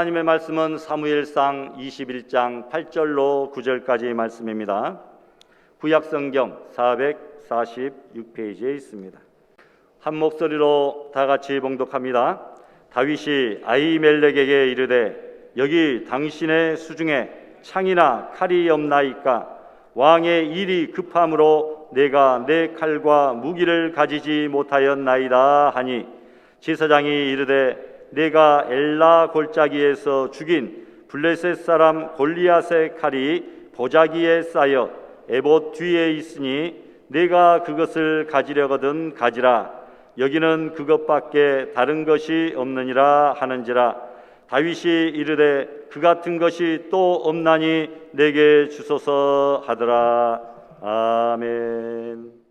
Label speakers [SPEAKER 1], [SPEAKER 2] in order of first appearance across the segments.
[SPEAKER 1] 하나님의 말씀은 사무엘상 21장 8절로 9절까지의 말씀입니다. 구약성경 446페이지에 있습니다. 한 목소리로 다 같이 봉독합니다. 다윗이 아히멜렉에게 이르되 여기 당신의 수중에 창이나 칼이 없나이까? 왕의 일이 급함으로 내가 내 칼과 무기를 가지지 못하였나이다 하니, 제사장이 이르되 내가 엘라 골짜기에서 죽인 블레셋 사람 골리앗의 칼이 보자기에 쌓여 에봇 뒤에 있으니 내가 그것을 가지려거든 가지라. 여기는 그것밖에 다른 것이 없느니라 하는지라. 다윗이 이르되 그 같은 것이 또 없나니 내게 주소서 하더라. 아멘.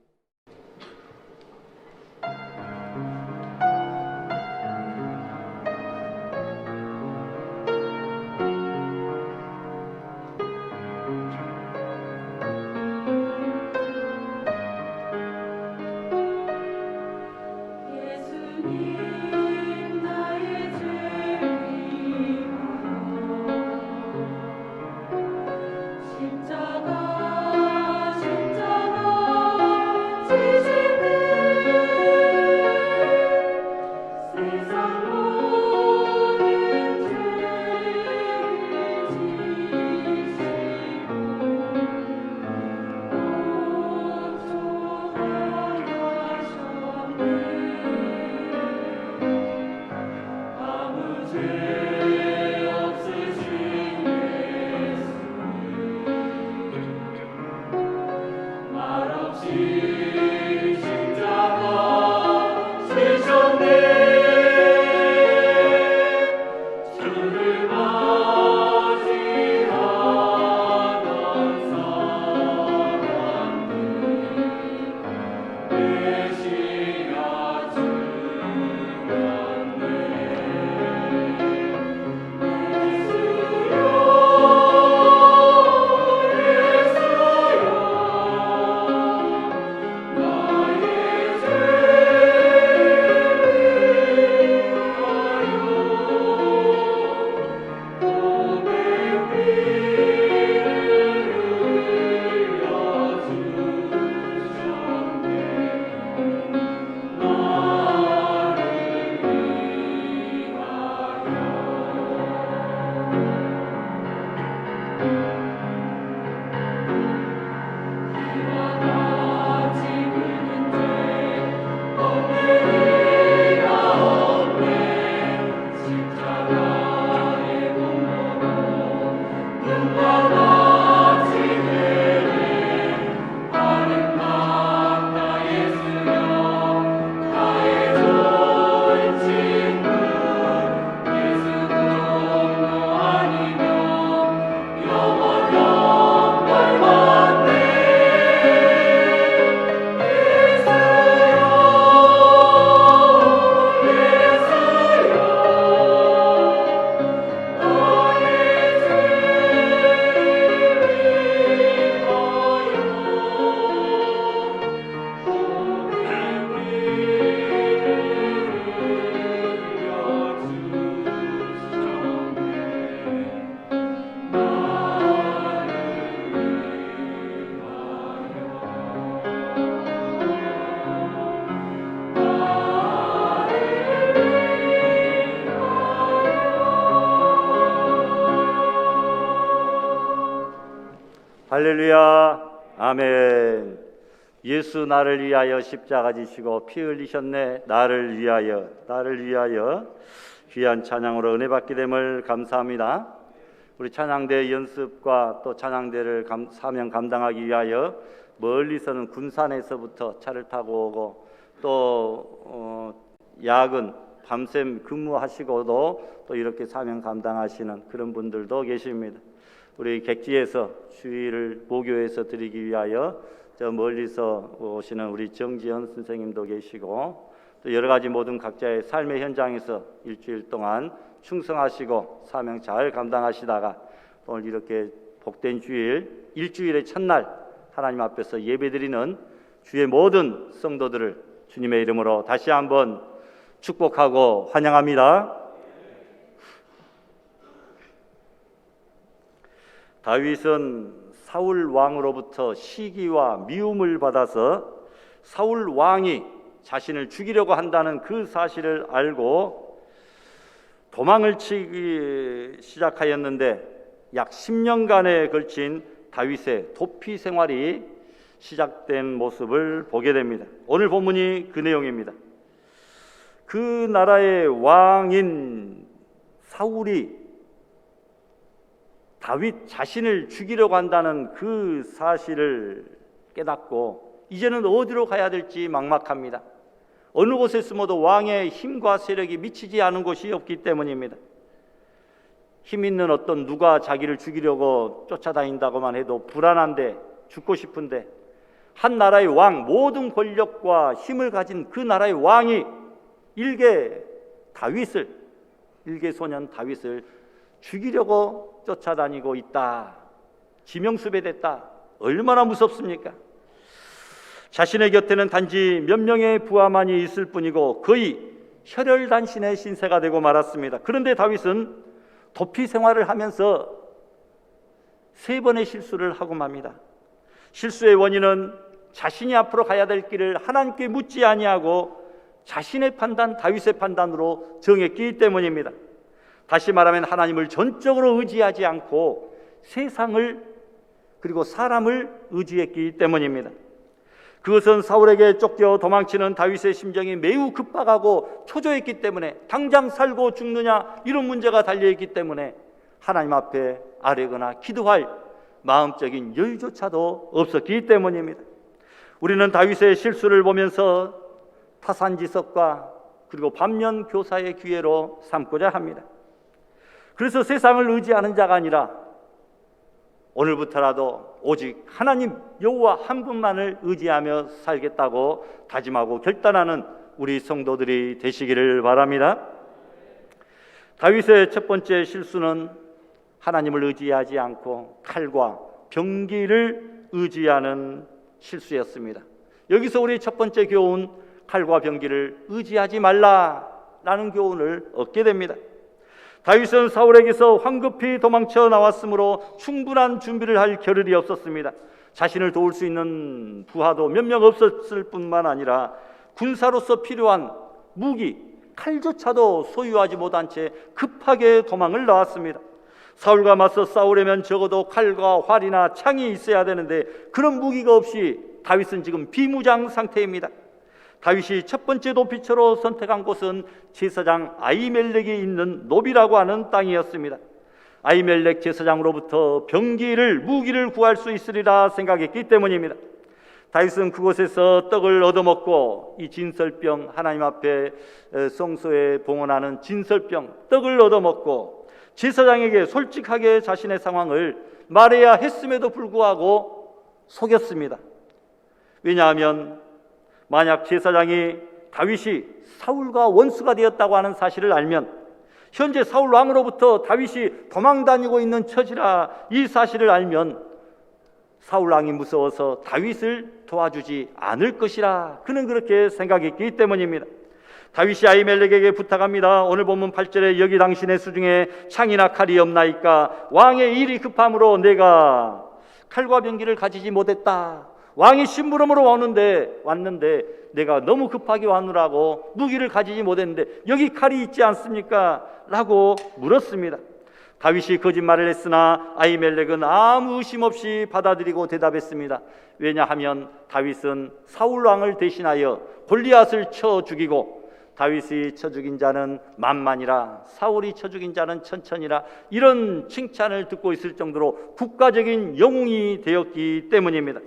[SPEAKER 1] 할렐루야. 아멘. 예수 나를 위하여 십자가 지시고 피 흘리셨네. 나를 위하여 귀한 찬양으로 은혜 받게 됨을 감사합니다. 우리 찬양대 연습과 또 찬양대를 사명 감당하기 위하여 멀리서는 군산에서부터 차를 타고 오고 또 야근 밤샘 근무하시고도 또 이렇게 사명 감당하시는 그런 분들도 계십니다. 우리 객지에서 주일을 모교에서 드리기 위하여 저 멀리서 오시는 우리 정지현 선생님도 계시고, 또 여러 가지 모든 각자의 삶의 현장에서 일주일 동안 충성하시고 사명 잘 감당하시다가 오늘 이렇게 복된 주일, 일주일의 첫날 하나님 앞에서 예배드리는 주의 모든 성도들을 주님의 이름으로 다시 한번 축복하고 환영합니다. 다윗은 사울 왕으로부터 시기와 미움을 받아서 사울 왕이 자신을 죽이려고 한다는 그 사실을 알고 도망을 치기 시작하였는데 약 10년간에 걸친 다윗의 도피 생활이 시작된 모습을 보게 됩니다. 오늘 본문이 그 내용입니다. 그 나라의 왕인 사울이 다윗 자신을 죽이려고 한다는 그 사실을 깨닫고 이제는 어디로 가야 될지 막막합니다. 어느 곳에 숨어도 왕의 힘과 세력이 미치지 않은 곳이 없기 때문입니다. 힘 있는 어떤 누가 자기를 죽이려고 쫓아다닌다고만 해도 불안한데, 죽고 싶은데, 한 나라의 왕, 모든 권력과 힘을 가진 그 나라의 왕이 일개 소년 다윗을 죽이려고 쫓아다니고 있다. 지명수배됐다. 얼마나 무섭습니까? 자신의 곁에는 단지 몇 명의 부하만이 있을 뿐이고 거의 혈혈단신의 신세가 되고 말았습니다. 그런데 다윗은 도피 생활을 하면서 3번의 실수를 하고 맙니다. 실수의 원인은 자신이 앞으로 가야 될 길을 하나님께 묻지 아니하고 자신의 판단, 다윗의 판단으로 정했기 때문입니다. 다시 말하면 하나님을 전적으로 의지하지 않고 세상을 그리고 사람을 의지했기 때문입니다. 그것은 사울에게 쫓겨 도망치는 다윗의 심정이 매우 급박하고 초조했기 때문에, 당장 살고 죽느냐 이런 문제가 달려있기 때문에 하나님 앞에 아뢰거나 기도할 마음적인 여유조차도 없었기 때문입니다. 우리는 다윗의 실수를 보면서 타산지석과 그리고 반면 교사의 기회로 삼고자 합니다. 그래서 세상을 의지하는 자가 아니라 오늘부터라도 오직 하나님 여호와 한 분만을 의지하며 살겠다고 다짐하고 결단하는 우리 성도들이 되시기를 바랍니다. 다윗의 첫 번째 실수는 하나님을 의지하지 않고 칼과 병기를 의지하는 실수였습니다. 여기서 우리 첫 번째 교훈, 칼과 병기를 의지하지 말라라는 교훈을 얻게 됩니다. 다윗은 사울에게서 황급히 도망쳐 나왔으므로 충분한 준비를 할 겨를이 없었습니다. 자신을 도울 수 있는 부하도 몇 명 없었을 뿐만 아니라 군사로서 필요한 무기, 칼조차도 소유하지 못한 채 급하게 도망을 나왔습니다. 사울과 맞서 싸우려면 적어도 칼과 활이나 창이 있어야 되는데 그런 무기가 없이 다윗은 지금 비무장 상태입니다. 다윗이 첫 번째 도피처로 선택한 곳은 제사장 아히멜렉이 있는 노비라고 하는 땅이었습니다. 아히멜렉 제사장으로부터 병기를, 무기를 구할 수 있으리라 생각했기 때문입니다. 다윗은 그곳에서 떡을 얻어먹고 이 진설병, 하나님 앞에 성소에 봉헌하는 진설병, 떡을 얻어먹고 제사장에게 솔직하게 자신의 상황을 말해야 했음에도 불구하고 속였습니다. 왜냐하면 만약 제사장이 다윗이 사울과 원수가 되었다고 하는 사실을 알면, 현재 사울 왕으로부터 다윗이 도망다니고 있는 처지라 이 사실을 알면 사울 왕이 무서워서 다윗을 도와주지 않을 것이라 그는 그렇게 생각했기 때문입니다. 다윗이 아히멜렉에게 부탁합니다. 오늘 본문 8절에 여기 당신의 수중에 창이나 칼이 없나이까? 왕의 일이 급함으로 내가 칼과 병기를 가지지 못했다. 왕이 심부름으로 왔는데 내가 너무 급하게 왔느라고 무기를 가지지 못했는데 여기 칼이 있지 않습니까? 라고 물었습니다. 다윗이 거짓말을 했으나 아히멜렉은 아무 의심 없이 받아들이고 대답했습니다. 왜냐하면 다윗은 사울 왕을 대신하여 골리앗을 쳐 죽이고 다윗이 쳐 죽인 자는 만만이라 사울이 쳐 죽인 자는 천천이라, 이런 칭찬을 듣고 있을 정도로 국가적인 영웅이 되었기 때문입니다.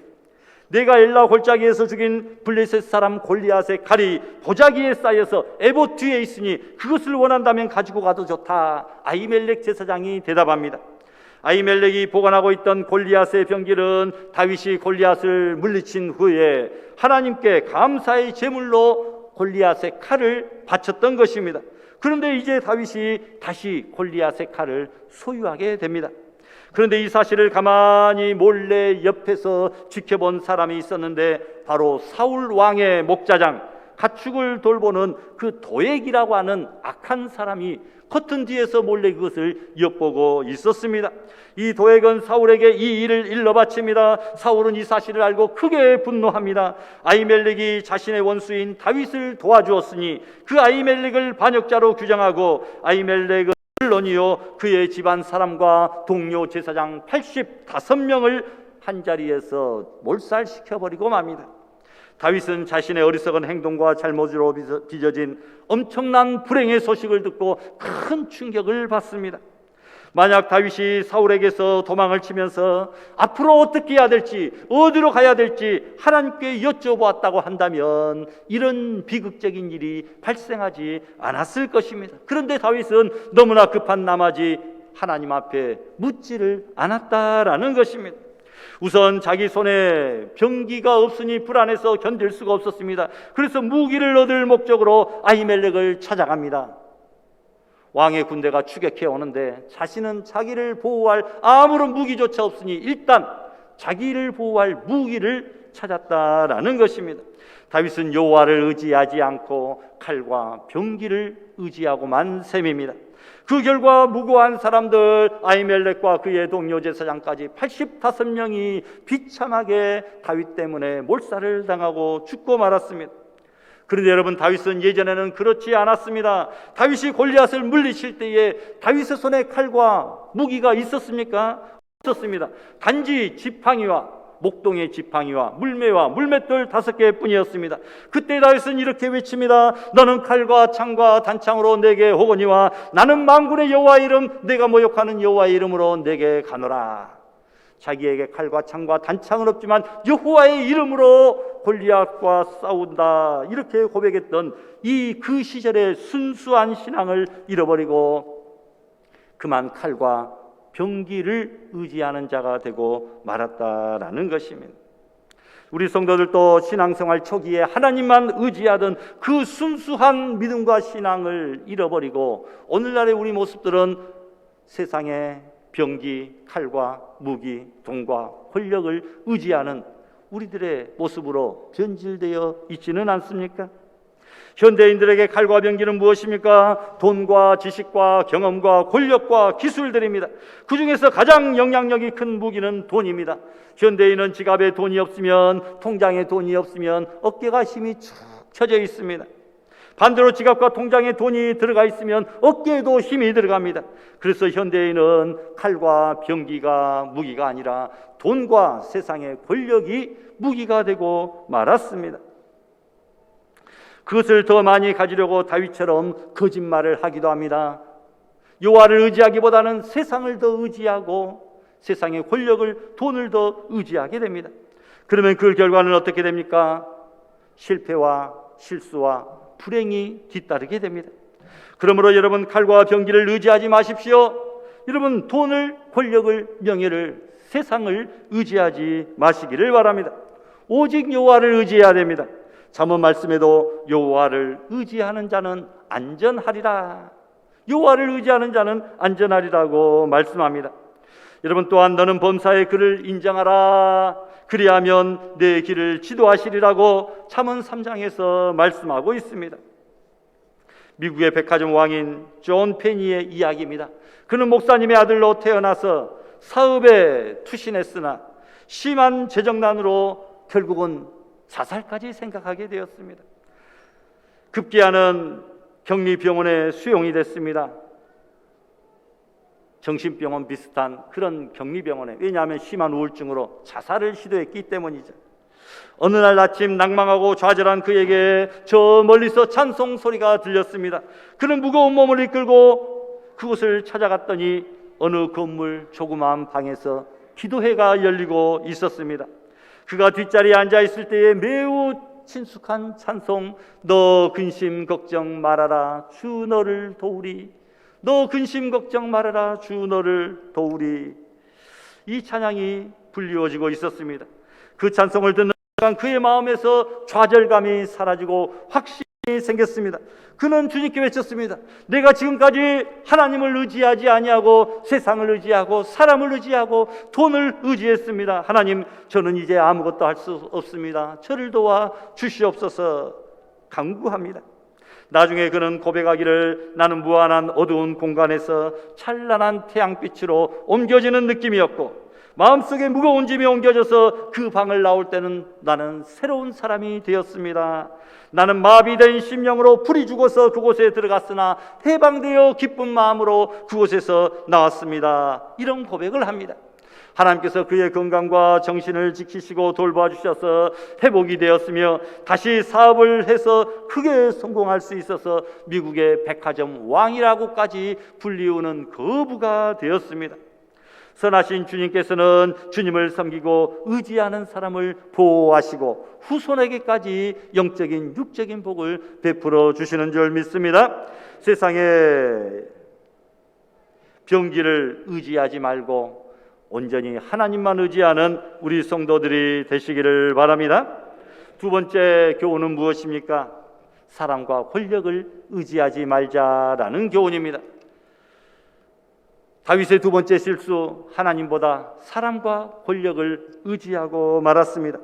[SPEAKER 1] 내가 엘라 골짜기에서 죽인 블레셋 사람 골리앗의 칼이 보자기에 쌓여서 에봇 뒤에 있으니 그것을 원한다면 가지고 가도 좋다. 아히멜렉 제사장이 대답합니다. 아히멜렉이 보관하고 있던 골리앗의 병기는 다윗이 골리앗을 물리친 후에 하나님께 감사의 제물로 골리앗의 칼을 바쳤던 것입니다. 그런데 이제 다윗이 다시 골리앗의 칼을 소유하게 됩니다. 그런데 이 사실을 가만히 몰래 옆에서 지켜본 사람이 있었는데 바로 사울 왕의 목자장, 가축을 돌보는 그 도액이라고 하는 악한 사람이 커튼 뒤에서 몰래 그것을 엿보고 있었습니다. 이 도액은 사울에게 이 일을 일러 바칩니다. 사울은 이 사실을 알고 크게 분노합니다. 아히멜렉이 자신의 원수인 다윗을 도와주었으니 그 아히멜렉을 반역자로 규정하고 아히멜렉은 물론이요 그의 집안 사람과 동료 제사장 85명을 한자리에서 몰살시켜버리고 맙니다. 다윗은 자신의 어리석은 행동과 잘못으로 빚어진 엄청난 불행의 소식을 듣고 큰 충격을 받습니다. 만약 다윗이 사울에게서 도망을 치면서 앞으로 어떻게 해야 될지, 어디로 가야 될지 하나님께 여쭤보았다고 한다면 이런 비극적인 일이 발생하지 않았을 것입니다. 그런데 다윗은 너무나 급한 나머지 하나님 앞에 묻지를 않았다라는 것입니다. 우선 자기 손에 병기가 없으니 불안해서 견딜 수가 없었습니다. 그래서 무기를 얻을 목적으로 아히멜렉을 찾아갑니다. 왕의 군대가 추격해 오는데 자신은 자기를 보호할 아무런 무기조차 없으니 일단 자기를 보호할 무기를 찾았다라는 것입니다. 다윗은 여호와를 의지하지 않고 칼과 병기를 의지하고만 셈입니다. 그 결과 무고한 사람들 아히멜렉과 그의 동료 제사장까지 85명이 비참하게 다윗 때문에 몰살을 당하고 죽고 말았습니다. 그런데 여러분, 다윗은 예전에는 그렇지 않았습니다. 다윗이 골리앗을 물리칠 때에 다윗의 손에 칼과 무기가 있었습니까? 없었습니다. 단지 지팡이와 목동의 지팡이와 물매와 물맷돌 5개 뿐이었습니다. 그때 다윗은 이렇게 외칩니다. 너는 칼과 창과 단창으로 내게 오거니와 나는 만군의 여호와의 이름, 내가 모욕하는 여호와의 이름으로 내게 가노라. 자기에게 칼과 창과 단창은 없지만 여호와의 이름으로 골리앗과 싸운다, 이렇게 고백했던 그 시절의 순수한 신앙을 잃어버리고 그만 칼과 병기를 의지하는 자가 되고 말았다라는 것입니다. 우리 성도들도 신앙생활 초기에 하나님만 의지하던 그 순수한 믿음과 신앙을 잃어버리고 오늘날의 우리 모습들은 세상의 병기, 칼과 무기, 돈과 권력을 의지하는 우리들의 모습으로 변질되어 있지는 않습니까? 현대인들에게 칼과 병기는 무엇입니까? 돈과 지식과 경험과 권력과 기술들입니다. 그 중에서 가장 영향력이 큰 무기는 돈입니다. 현대인은 지갑에 돈이 없으면, 통장에 돈이 없으면 어깨가 힘이 축 처져 있습니다. 반대로 지갑과 통장에 돈이 들어가 있으면 어깨에도 힘이 들어갑니다. 그래서 현대인은 칼과 병기가 무기가 아니라 돈과 세상의 권력이 무기가 되고 말았습니다. 그것을 더 많이 가지려고 다윗처럼 거짓말을 하기도 합니다. 여호와를 의지하기보다는 세상을 더 의지하고 세상의 권력을, 돈을 더 의지하게 됩니다. 그러면 그 결과는 어떻게 됩니까? 실패와 실수와 불행이 뒤따르게 됩니다. 그러므로 여러분, 칼과 병기를 의지하지 마십시오. 여러분, 돈을, 권력을, 명예를, 세상을 의지하지 마시기를 바랍니다. 오직 여호와를 의지해야 됩니다. 잠언 말씀에도 여호와를 의지하는 자는 안전하리라, 여호와를 의지하는 자는 안전하리라고 말씀합니다. 여러분, 또한 너는 범사의 그를 인정하라, 그리하면 내 길을 지도하시리라고 잠언 3장에서 말씀하고 있습니다. 미국의 백화점 왕인 존 페니의 이야기입니다. 그는 목사님의 아들로 태어나서 사업에 투신했으나 심한 재정난으로 결국은 자살까지 생각하게 되었습니다. 급기야는 격리병원에 수용이 됐습니다. 정신병원 비슷한 그런 격리병원에. 왜냐하면 심한 우울증으로 자살을 시도했기 때문이죠. 어느 날 아침 낭망하고 좌절한 그에게 저 멀리서 찬송 소리가 들렸습니다. 그는 무거운 몸을 이끌고 그곳을 찾아갔더니 어느 건물 조그마한 방에서 기도회가 열리고 있었습니다. 그가 뒷자리에 앉아 있을 때에 매우 친숙한 찬송, 너 근심 걱정 말아라 주 너를 도우리, 너 근심 걱정 말아라 주 너를 도우리, 이 찬양이 불리워지고 있었습니다. 그 찬송을 듣는 순간 그의 마음에서 좌절감이 사라지고 확신이 생겼습니다. 그는 주님께 외쳤습니다. 내가 지금까지 하나님을 의지하지 아니하고 세상을 의지하고 사람을 의지하고 돈을 의지했습니다. 하나님, 저는 이제 아무것도 할 수 없습니다. 저를 도와 주시옵소서 간구합니다. 나중에 그는 고백하기를 나는 무한한 어두운 공간에서 찬란한 태양빛으로 옮겨지는 느낌이었고 마음속에 무거운 짐이 옮겨져서 그 방을 나올 때는 나는 새로운 사람이 되었습니다. 나는 마비된 심령으로 불이 죽어서 그곳에 들어갔으나 해방되어 기쁜 마음으로 그곳에서 나왔습니다. 이런 고백을 합니다. 하나님께서 그의 건강과 정신을 지키시고 돌봐주셔서 회복이 되었으며 다시 사업을 해서 크게 성공할 수 있어서 미국의 백화점 왕이라고까지 불리우는 거부가 되었습니다. 선하신 주님께서는 주님을 섬기고 의지하는 사람을 보호하시고 후손에게까지 영적인 육적인 복을 베풀어 주시는 줄 믿습니다. 세상에 병기를 의지하지 말고 온전히 하나님만 의지하는 우리 성도들이 되시기를 바랍니다. 두 번째 교훈은 무엇입니까? 사람과 권력을 의지하지 말자라는 교훈입니다. 다윗의 두 번째 실수, 하나님보다 사람과 권력을 의지하고 말았습니다.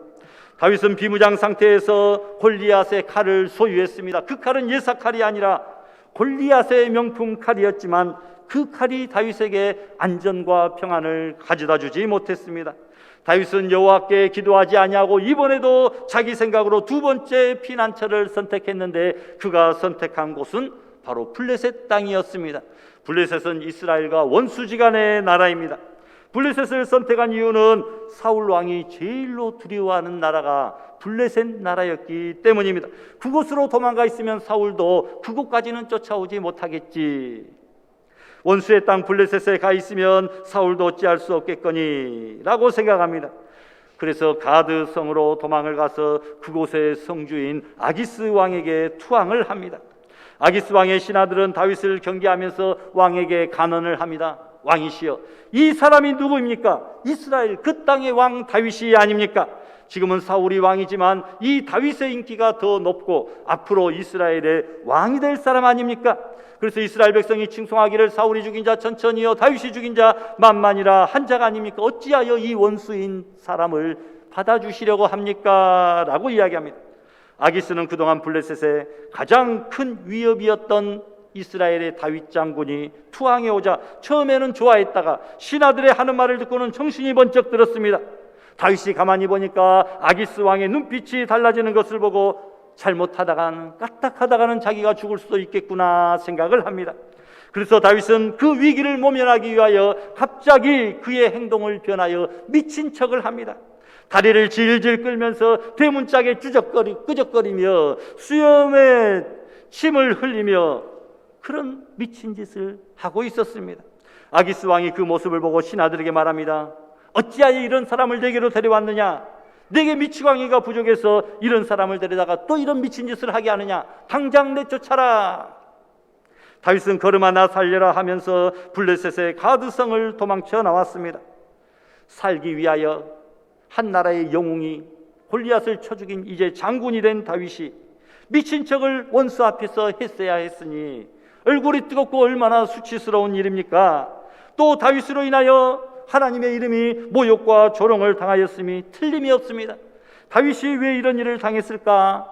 [SPEAKER 1] 다윗은 비무장 상태에서 골리앗의 칼을 소유했습니다. 그 칼은 예사 칼이 아니라 골리앗의 명품 칼이었지만 그 칼이 다윗에게 안전과 평안을 가져다 주지 못했습니다. 다윗은 여호와께 기도하지 아니하고 이번에도 자기 생각으로 두 번째 피난처를 선택했는데 그가 선택한 곳은 바로 블레셋 땅이었습니다. 블레셋은 이스라엘과 원수지간의 나라입니다. 블레셋을 선택한 이유는 사울 왕이 제일로 두려워하는 나라가 블레셋 나라였기 때문입니다. 그곳으로 도망가 있으면 사울도 그곳까지는 쫓아오지 못하겠지. 원수의 땅 블레셋에 가 있으면 사울도 어찌할 수 없겠거니 라고 생각합니다. 그래서 가드 성으로 도망을 가서 그곳의 성주인 아기스 왕에게 투항을 합니다. 아기스 왕의 신하들은 다윗을 경계하면서 왕에게 간언을 합니다. 왕이시여, 이 사람이 누구입니까? 이스라엘 그 땅의 왕 다윗이 아닙니까? 지금은 사울이 왕이지만 이 다윗의 인기가 더 높고 앞으로 이스라엘의 왕이 될 사람 아닙니까? 그래서 이스라엘 백성이 칭송하기를 사울이 죽인 자 천천히요 다윗이 죽인 자 만만이라 한 자가 아닙니까? 어찌하여 이 원수인 사람을 받아주시려고 합니까? 라고 이야기합니다. 아기스는 그동안 블레셋의 가장 큰 위협이었던 이스라엘의 다윗 장군이 투항해 오자 처음에는 좋아했다가 신하들의 하는 말을 듣고는 정신이 번쩍 들었습니다. 다윗이 가만히 보니까 아기스 왕의 눈빛이 달라지는 것을 보고 잘못하다가는 까딱하다가는 자기가 죽을 수도 있겠구나 생각을 합니다. 그래서 다윗은 그 위기를 모면하기 위하여 갑자기 그의 행동을 변하여 미친 척을 합니다. 다리를 질질 끌면서 대문짝에 끄적거리며 수염에 침을 흘리며 그런 미친 짓을 하고 있었습니다. 아기스 왕이 그 모습을 보고 신하들에게 말합니다. 어찌하여 이런 사람을 내게로 데려왔느냐? 내게 미치광이가 부족해서 이런 사람을 데려다가 또 이런 미친 짓을 하게 하느냐? 당장 내쫓아라. 다윗은 걸음하나 살려라 하면서 블레셋의 가드성을 도망쳐 나왔습니다. 살기 위하여 한 나라의 영웅이 골리앗을 쳐 죽인 이제 장군이 된 다윗이 미친 척을 원수 앞에서 했어야 했으니 얼굴이 뜨겁고 얼마나 수치스러운 일입니까? 또 다윗으로 인하여 하나님의 이름이 모욕과 조롱을 당하였음이 틀림이 없습니다. 다윗이 왜 이런 일을 당했을까?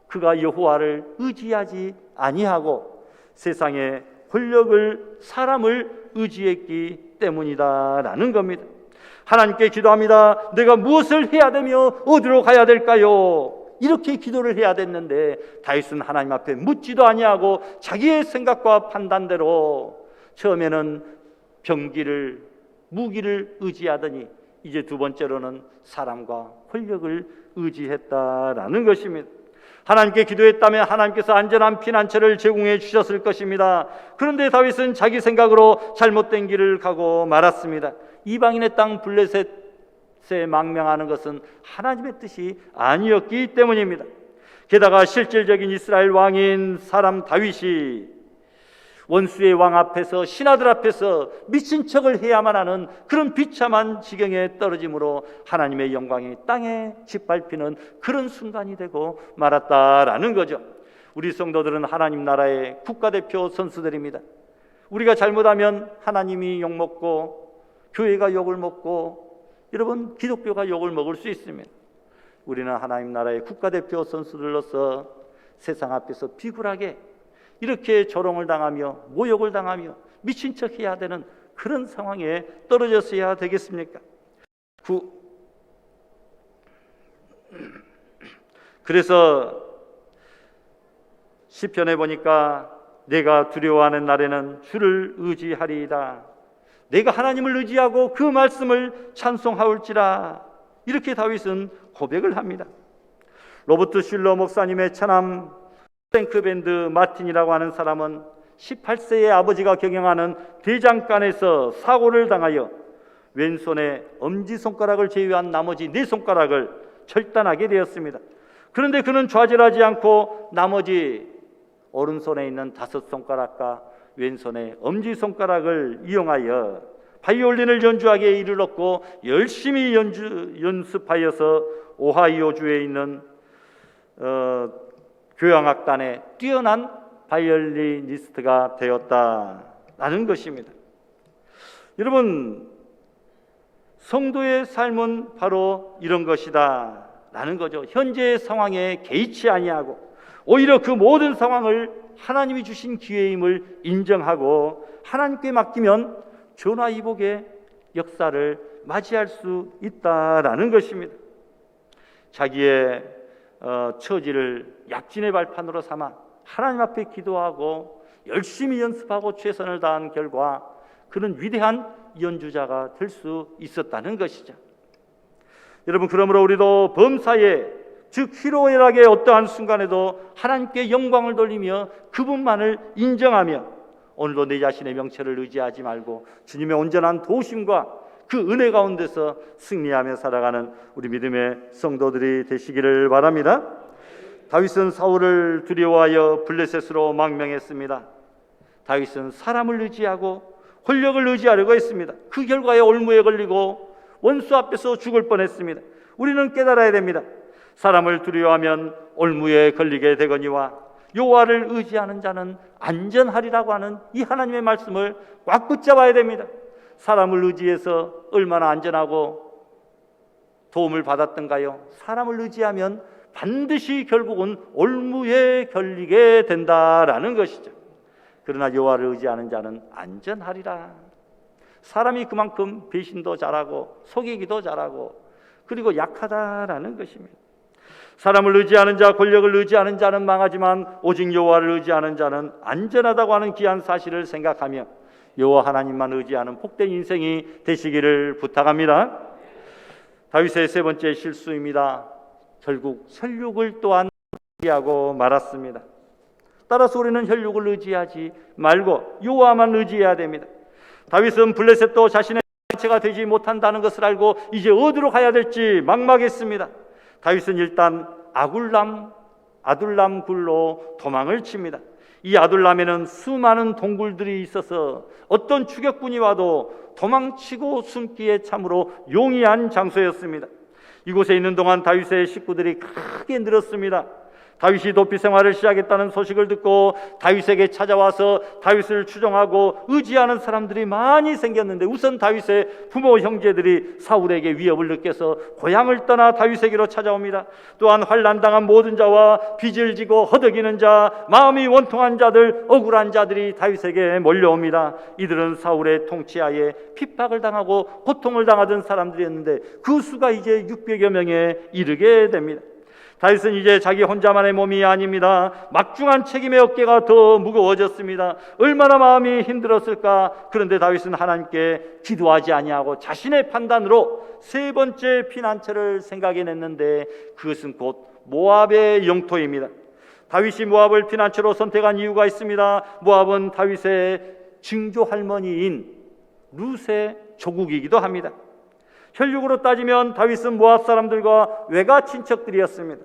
[SPEAKER 1] 그가 여호와를 의지하지 아니하고 세상의 권력을 사람을 의지했기 때문이다라는 겁니다. 하나님께 기도합니다. 내가 무엇을 해야 되며 어디로 가야 될까요? 이렇게 기도를 해야 됐는데 다윗은 하나님 앞에 묻지도 아니하고 자기의 생각과 판단대로 처음에는 병기를 무기를 의지하더니 이제 두 번째로는 사람과 권력을 의지했다라는 것입니다. 하나님께 기도했다면 하나님께서 안전한 피난처를 제공해 주셨을 것입니다. 그런데 다윗은 자기 생각으로 잘못된 길을 가고 말았습니다. 이방인의 땅 블레셋에 망명하는 것은 하나님의 뜻이 아니었기 때문입니다. 게다가 실질적인 이스라엘 왕인 사람 다윗이 원수의 왕 앞에서 신하들 앞에서 미친 척을 해야만 하는 그런 비참한 지경에 떨어짐으로 하나님의 영광이 땅에 짓밟히는 그런 순간이 되고 말았다라는 거죠. 우리 성도들은 하나님 나라의 국가대표 선수들입니다. 우리가 잘못하면 하나님이 욕먹고 교회가 욕을 먹고 여러분 기독교가 욕을 먹을 수 있습니다. 우리는 하나님 나라의 국가대표 선수들로서 세상 앞에서 비굴하게 이렇게 조롱을 당하며 모욕을 당하며 미친 척 해야 되는 그런 상황에 떨어졌어야 되겠습니까? 그래서 시편에 보니까 내가 두려워하는 날에는 주를 의지하리이다. 내가 하나님을 의지하고 그 말씀을 찬송하올지라. 이렇게 다윗은 고백을 합니다. 로버트 슐러 목사님의 차남 프랭크 밴드 마틴이라고 하는 사람은 18세의 아버지가 경영하는 대장간에서 사고를 당하여 왼손에 엄지손가락을 제외한 나머지 4손가락을 절단하게 되었습니다. 그런데 그는 좌절하지 않고 나머지 오른손에 있는 5손가락과 왼손에 엄지손가락을 이용하여 바이올린을 연주하기에 이르렀고 열심히 연습하여서 오하이오주에 있는 교향악단의 뛰어난 바이올리니스트가 되었다라는 것입니다. 여러분, 성도의 삶은 바로 이런 것이다 라는 거죠. 현재의 상황에 개의치 아니하고 오히려 그 모든 상황을 하나님이 주신 기회임을 인정하고 하나님께 맡기면 전화위복의 역사를 맞이할 수 있다라는 것입니다. 자기의 처지를 약진의 발판으로 삼아 하나님 앞에 기도하고 열심히 연습하고 최선을 다한 결과 그는 위대한 연주자가 될 수 있었다는 것이죠. 여러분, 그러므로 우리도 범사에 즉 희로애락의 어떠한 순간에도 하나님께 영광을 돌리며 그분만을 인정하며 오늘도 내 자신의 명체를 의지하지 말고 주님의 온전한 도우심과 그 은혜 가운데서 승리하며 살아가는 우리 믿음의 성도들이 되시기를 바랍니다. 다윗은 사울을 두려워하여 블레셋으로 망명했습니다. 다윗은 사람을 의지하고 권력을 의지하려고 했습니다. 그 결과에 올무에 걸리고 원수 앞에서 죽을 뻔했습니다. 우리는 깨달아야 됩니다. 사람을 두려워하면 올무에 걸리게 되거니와 여호와를 의지하는 자는 안전하리라고 하는 이 하나님의 말씀을 꽉 붙잡아야 됩니다. 사람을 의지해서 얼마나 안전하고 도움을 받았던가요? 사람을 의지하면 반드시 결국은 올무에 걸리게 된다라는 것이죠. 그러나 여호와를 의지하는 자는 안전하리라. 사람이 그만큼 배신도 잘하고 속이기도 잘하고 그리고 약하다라는 것입니다. 사람을 의지하는 자, 권력을 의지하는 자는 망하지만 오직 여호와를 의지하는 자는 안전하다고 하는 귀한 사실을 생각하며 여호와 하나님만 의지하는 복된 인생이 되시기를 부탁합니다. 다윗의 세 번째 실수입니다. 결국 혈육을 또한 의지하고 말았습니다. 따라서 우리는 혈육을 의지하지 말고 여호와만 의지해야 됩니다. 다윗은 블레셋도 자신의 자체가 되지 못한다는 것을 알고 이제 어디로 가야 될지 막막했습니다. 다윗은 일단 아둘람 굴로 도망을 칩니다. 이 아둘람에는 수많은 동굴들이 있어서 어떤 추격군이 와도 도망치고 숨기에 참으로 용이한 장소였습니다. 이곳에 있는 동안 다윗의 식구들이 크게 늘었습니다. 다윗이 도피 생활을 시작했다는 소식을 듣고 다윗에게 찾아와서 다윗을 추종하고 의지하는 사람들이 많이 생겼는데 우선 다윗의 부모 형제들이 사울에게 위협을 느껴서 고향을 떠나 다윗에게로 찾아옵니다. 또한 환난당한 모든 자와 빚을 지고 허덕이는 자, 마음이 원통한 자들, 억울한 자들이 다윗에게 몰려옵니다. 이들은 사울의 통치하에 핍박을 당하고 고통을 당하던 사람들이었는데 그 수가 이제 600여 명에 이르게 됩니다. 다윗은 이제 자기 혼자만의 몸이 아닙니다. 막중한 책임의 어깨가 더 무거워졌습니다. 얼마나 마음이 힘들었을까. 그런데 다윗은 하나님께 기도하지 아니하고 자신의 판단으로 세 번째 피난처를 생각해냈는데 그것은 곧 모압의 영토입니다. 다윗이 모압을 피난처로 선택한 이유가 있습니다. 모압은 다윗의 증조 할머니인 룻의 조국이기도 합니다. 혈육으로 따지면 다윗은 모압 사람들과 외가 친척들이었습니다.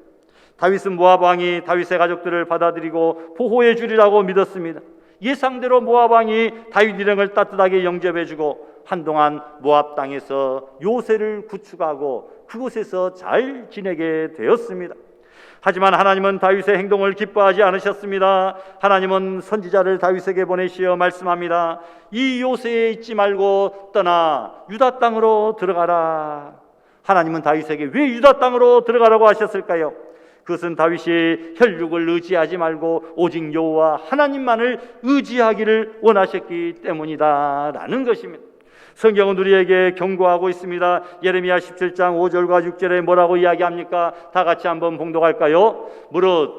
[SPEAKER 1] 다윗은 모압 왕이 다윗의 가족들을 받아들이고 보호해 주리라고 믿었습니다. 예상대로 모압 왕이 다윗 일행을 따뜻하게 영접해주고 한동안 모압 땅에서 요새를 구축하고 그곳에서 잘 지내게 되었습니다. 하지만 하나님은 다윗의 행동을 기뻐하지 않으셨습니다. 하나님은 선지자를 다윗에게 보내시어 말씀합니다. 이 요새에 있지 말고 떠나 유다 땅으로 들어가라. 하나님은 다윗에게 왜 유다 땅으로 들어가라고 하셨을까요? 그것은 다윗이 혈육을 의지하지 말고 오직 여호와 하나님만을 의지하기를 원하셨기 때문이다라는 것입니다. 성경은 우리에게 경고하고 있습니다. 예레미야 17장 5절과 6절에 뭐라고 이야기합니까? 다 같이 한번 봉독할까요? 무릇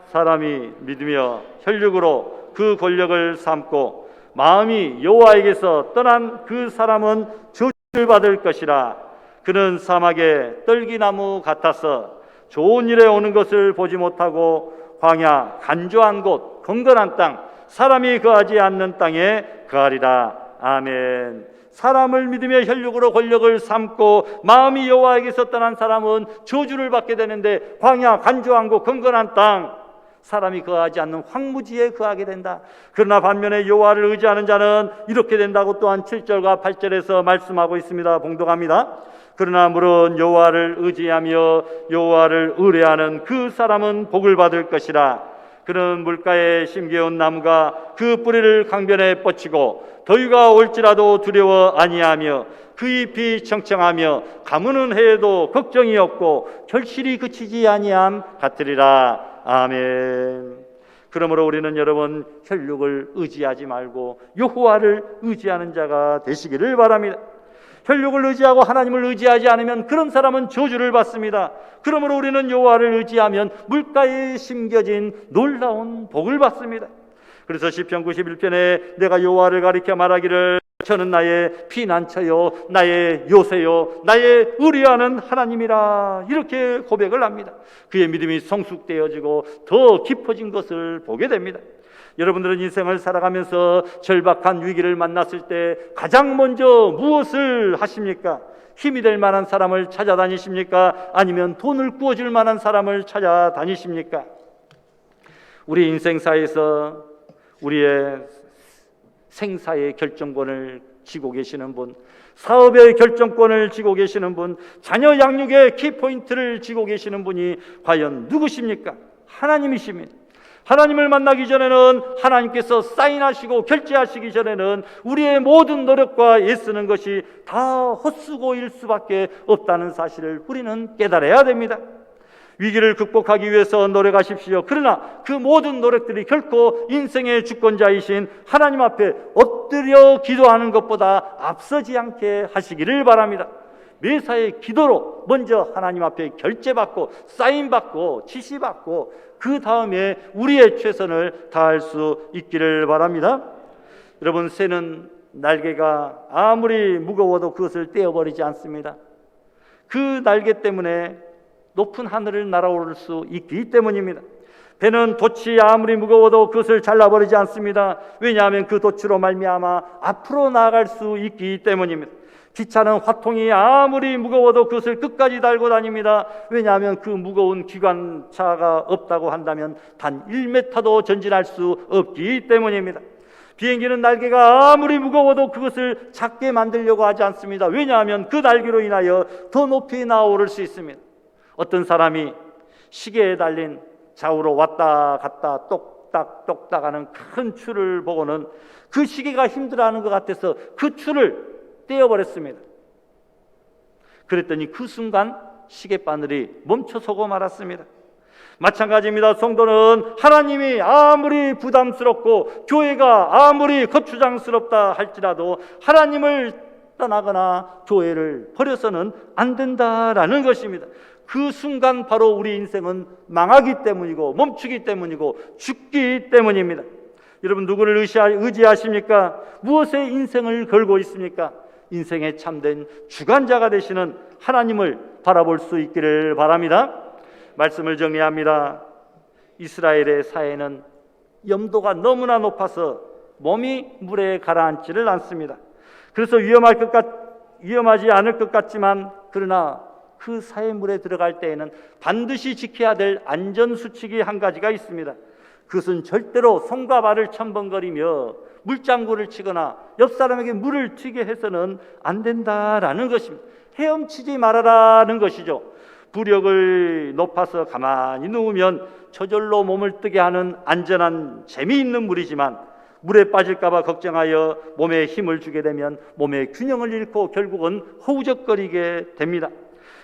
[SPEAKER 1] 사람이 믿으며 혈육으로 그 권력을 삼고 마음이 여호와에게서 떠난 그 사람은 저주를 받을 것이라. 그는 사막의 떨기나무 같아서 좋은 일에 오는 것을 보지 못하고 광야 간조한 곳 건건한 땅 사람이 거하지 않는 땅에 거하리라. 아멘. 사람을 믿으며 혈육으로 권력을 삼고 마음이 여호와에게서 떠난 사람은 저주를 받게 되는데, 광야 간조한 곳 건건한 땅 사람이 거하지 않는 황무지에 거하게 된다. 그러나 반면에 여호와를 의지하는 자는 이렇게 된다고 또한 7절과 8절에서 말씀하고 있습니다. 봉독합니다. 그러나 물은 여호와를 의지하며 여호와를 의뢰하는 그 사람은 복을 받을 것이라. 그는 물가에 심겨온 나무가 그 뿌리를 강변에 뻗치고 더위가 올지라도 두려워 아니하며 그 잎이 청청하며 가무는 해에도 걱정이 없고 결실이 그치지 아니함 같으리라. 아멘. 그러므로 우리는 여러분 혈육을 의지하지 말고 여호와를 의지하는 자가 되시기를 바랍니다. 혈육을 의지하고 하나님을 의지하지 않으면 그런 사람은 저주를 받습니다. 그러므로 우리는 여호와를 의지하면 물가에 심겨진 놀라운 복을 받습니다. 그래서 시편 91편에 내가 여호와를 가리켜 말하기를 저는 나의 피난처요 나의 요새요 나의 의뢰하는 하나님이라, 이렇게 고백을 합니다. 그의 믿음이 성숙되어지고 더 깊어진 것을 보게 됩니다. 여러분들은 인생을 살아가면서 절박한 위기를 만났을 때 가장 먼저 무엇을 하십니까? 힘이 될 만한 사람을 찾아다니십니까? 아니면 돈을 구워줄 만한 사람을 찾아다니십니까? 우리 인생사에서 우리의 생사의 결정권을 쥐고 계시는 분, 사업의 결정권을 쥐고 계시는 분, 자녀 양육의 키포인트를 쥐고 계시는 분이 과연 누구십니까? 하나님이십니다. 하나님을 만나기 전에는, 하나님께서 사인하시고 결제하시기 전에는 우리의 모든 노력과 애쓰는 것이 다 헛수고일 수밖에 없다는 사실을 우리는 깨달아야 됩니다. 위기를 극복하기 위해서 노력하십시오. 그러나 그 모든 노력들이 결코 인생의 주권자이신 하나님 앞에 엎드려 기도하는 것보다 앞서지 않게 하시기를 바랍니다. 매사의 기도로 먼저 하나님 앞에 결제받고 사인받고 지시받고 그 다음에 우리의 최선을 다할 수 있기를 바랍니다. 여러분, 새는 날개가 아무리 무거워도 그것을 떼어버리지 않습니다. 그 날개 때문에 높은 하늘을 날아오를 수 있기 때문입니다. 배는 돛이 아무리 무거워도 그것을 잘라버리지 않습니다. 왜냐하면 그 돛으로 말미암아 앞으로 나아갈 수 있기 때문입니다. 기차는 화통이 아무리 무거워도 그것을 끝까지 달고 다닙니다. 왜냐하면 그 무거운 기관차가 없다고 한다면 단 1m도 전진할 수 없기 때문입니다. 비행기는 날개가 아무리 무거워도 그것을 작게 만들려고 하지 않습니다. 왜냐하면 그 날개로 인하여 더 높이 나아오를 수 있습니다. 어떤 사람이 시계에 달린 좌우로 왔다 갔다 똑딱 똑딱 하는 큰 줄을 보고는 그 시계가 힘들어하는 것 같아서 그 줄을 떼어버렸습니다. 그랬더니 그 순간 시계바늘이 멈춰서고 말았습니다. 마찬가지입니다. 성도는 하나님이 아무리 부담스럽고 교회가 아무리 거추장스럽다 할지라도 하나님을 떠나거나 교회를 버려서는 안 된다라는 것입니다. 그 순간 바로 우리 인생은 망하기 때문이고 멈추기 때문이고 죽기 때문입니다. 여러분, 누구를 의지하십니까? 무엇에 인생을 걸고 있습니까? 인생의 참된 주관자가 되시는 하나님을 바라볼 수 있기를 바랍니다. 말씀을 정리합니다. 이스라엘의 사회는 염도가 너무나 높아서 몸이 물에 가라앉지를 않습니다. 그래서 위험하지 않을 것 같지만, 그러나 그 사회물에 들어갈 때에는 반드시 지켜야 될 안전수칙이 한 가지가 있습니다. 그것은 절대로 손과 발을 첨벙거리며 물장구를 치거나 옆 사람에게 물을 튀게 해서는 안 된다라는 것입니다. 헤엄치지 말아라는 것이죠. 부력을 높아서 가만히 누우면 저절로 몸을 뜨게 하는 안전한 재미있는 물이지만, 물에 빠질까 봐 걱정하여 몸에 힘을 주게 되면 몸의 균형을 잃고 결국은 허우적거리게 됩니다.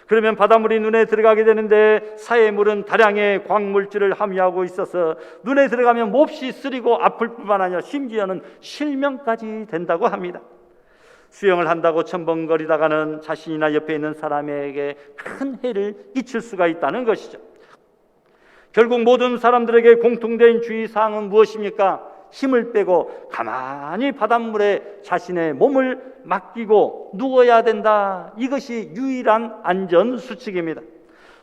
[SPEAKER 1] 그러면 바닷물이 눈에 들어가게 되는데 사해물은 다량의 광물질을 함유하고 있어서 눈에 들어가면 몹시 쓰리고 아플 뿐만 아니라 심지어는 실명까지 된다고 합니다. 수영을 한다고 첨벙거리다가는 자신이나 옆에 있는 사람에게 큰 해를 끼칠 수가 있다는 것이죠. 결국 모든 사람들에게 공통된 주의사항은 무엇입니까? 힘을 빼고 가만히 바닷물에 자신의 몸을 맡기고 누워야 된다. 이것이 유일한 안전수칙입니다.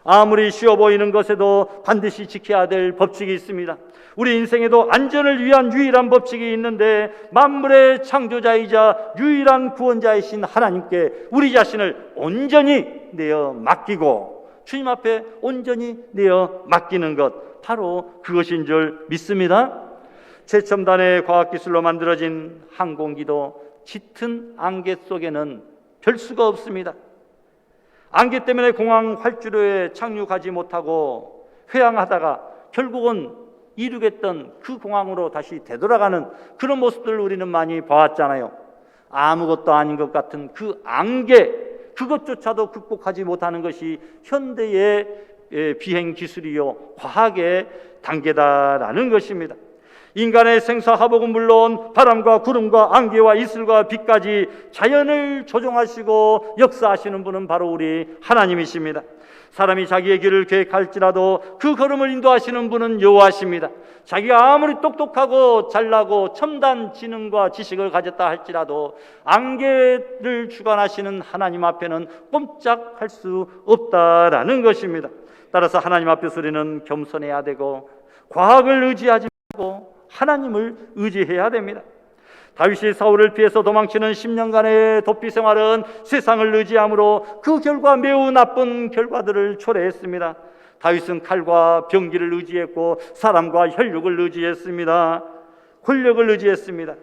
[SPEAKER 1] 아무리 쉬워 보이는 것에도 반드시 지켜야 될 법칙이 있습니다. 우리 인생에도 안전을 위한 유일한 법칙이 있는데, 만물의 창조자이자 유일한 구원자이신 하나님께 우리 자신을 온전히 내어 맡기고 주님 앞에 온전히 내어 맡기는 것, 바로 그것인 줄 믿습니다. 최첨단의 과학기술로 만들어진 항공기도 짙은 안개 속에는 별 수가 없습니다. 안개 때문에 공항 활주로에 착륙하지 못하고 회항하다가 결국은 이루겠던 그 공항으로 다시 되돌아가는 그런 모습들을 우리는 많이 봐왔잖아요. 아무것도 아닌 것 같은 그 안개, 그것조차도 극복하지 못하는 것이 현대의 비행 기술이요 과학의 단계다라는 것입니다. 인간의 생사화복은 물론 바람과 구름과 안개와 이슬과 비까지 자연을 조종하시고 역사하시는 분은 바로 우리 하나님이십니다. 사람이 자기의 길을 계획할지라도 그 걸음을 인도하시는 분은 여호와십니다. 자기가 아무리 똑똑하고 잘나고 첨단 지능과 지식을 가졌다 할지라도 안개를 주관하시는 하나님 앞에는 꼼짝할 수 없다라는 것입니다. 따라서 하나님 앞에서 우리는 겸손해야 되고 과학을 의지하지 말고 하나님을 의지해야 됩니다. 다윗이 사울을 피해서 도망치는 10년간의 도피 생활은 세상을 의지함으로 그 결과 매우 나쁜 결과들을 초래했습니다. 다윗은 칼과 병기를 의지했고 사람과 혈육을 의지했습니다. 권력을 의지했습니다.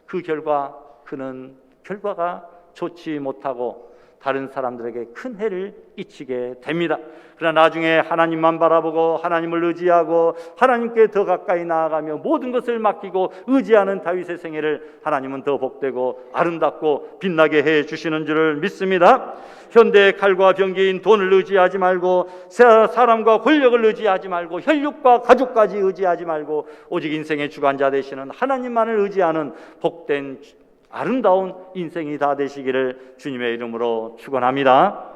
[SPEAKER 1] 그 결과 그는 결과가 좋지 못하고 다른 사람들에게 큰 해를 끼치게 됩니다. 그러나 나중에 하나님만 바라보고 하나님을 의지하고 하나님께 더 가까이 나아가며 모든 것을 맡기고 의지하는 다윗의 생애를 하나님은 더 복되고 아름답고 빛나게 해주시는 줄을 믿습니다. 현대의 칼과 병기인 돈을 의지하지 말고 사람과 권력을 의지하지 말고 혈육과 가족까지 의지하지 말고 오직 인생의 주관자 되시는 하나님만을 의지하는 복된 아름다운 인생이 다 되시기를 주님의 이름으로 축원합니다.